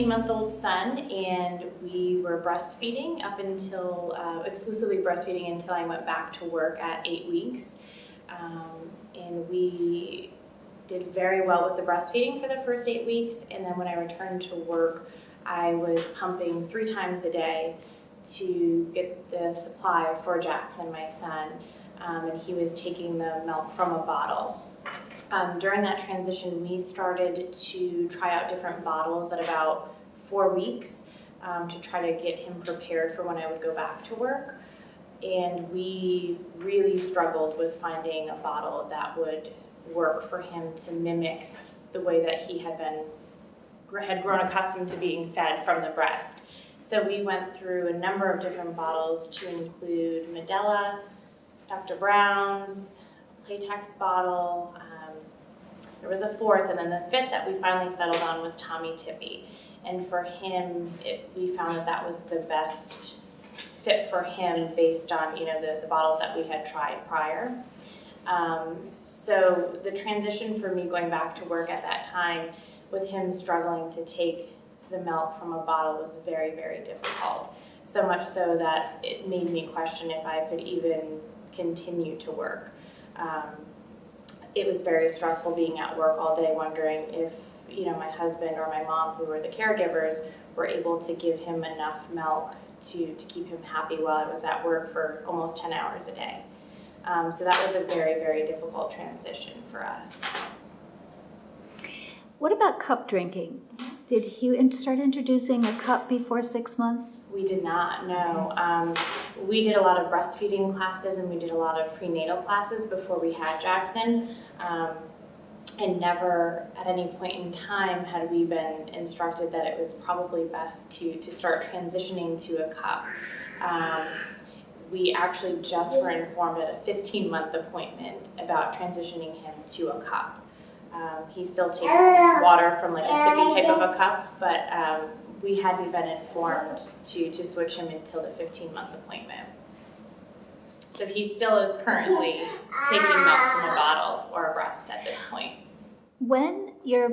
13-month-old son, and we were breastfeeding up until, exclusively breastfeeding until I went back to work at 8 weeks. And we did very well with the breastfeeding for the first 8 weeks, and then when I returned to work, I was pumping 3 times a day to get the supply for Jackson, my son, and he was taking the milk from a bottle. During that transition, we started to try out different bottles at about 4 weeks to try to get him prepared for when I would go back to work. And we really struggled with finding a bottle that would work for him to mimic the way that he had grown accustomed to being fed from the breast. So we went through a number of different bottles to include Medela, Dr. Brown's, Playtex bottle. There was a 4th, and then the 5th that we finally settled on was Tommy Tippy. And for him, we found that was the best fit for him based on the bottles that we had tried prior. So the transition for me going back to work at that time, with him struggling to take the milk from a bottle, was very, very difficult. So much so that it made me question if I could even continue to work. It was very stressful being at work all day, wondering if my husband or my mom, who were the caregivers, were able to give him enough milk to keep him happy while I was at work for almost 10 hours a day. So that was a very, very difficult transition for us. What about cup drinking? Did he start introducing a cup before 6 months? We did not, no. We did a lot of breastfeeding classes and we did a lot of prenatal classes before we had Jackson. And never at any point in time had we been instructed that it was probably best to start transitioning to a cup. We actually just were informed at a 15-month appointment about transitioning him to a cup. He still takes water from like a sippy type of a cup, but we hadn't been informed to switch him until the 15-month appointment. So he still is currently taking milk from a bottle or a breast at this point. When your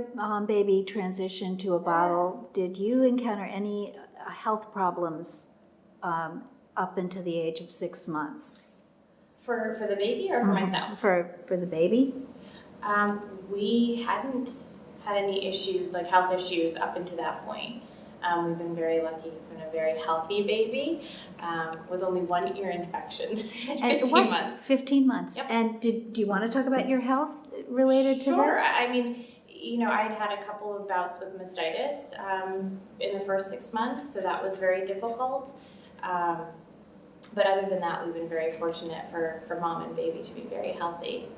baby transitioned to a bottle, did you encounter any health problems up into the age of 6 months? For the baby or for myself? For the baby? We hadn't had any issues, like health issues, up until that point. We've been very lucky. He's been a very healthy baby with only 1 ear infection at 15 months. 15 months. Yep. And do you want to talk about your health related to this? Sure. I mean, I'd had a couple of bouts with mastitis in the first 6 months, so that was very difficult. But other than that, we've been very fortunate for mom and baby to be very healthy.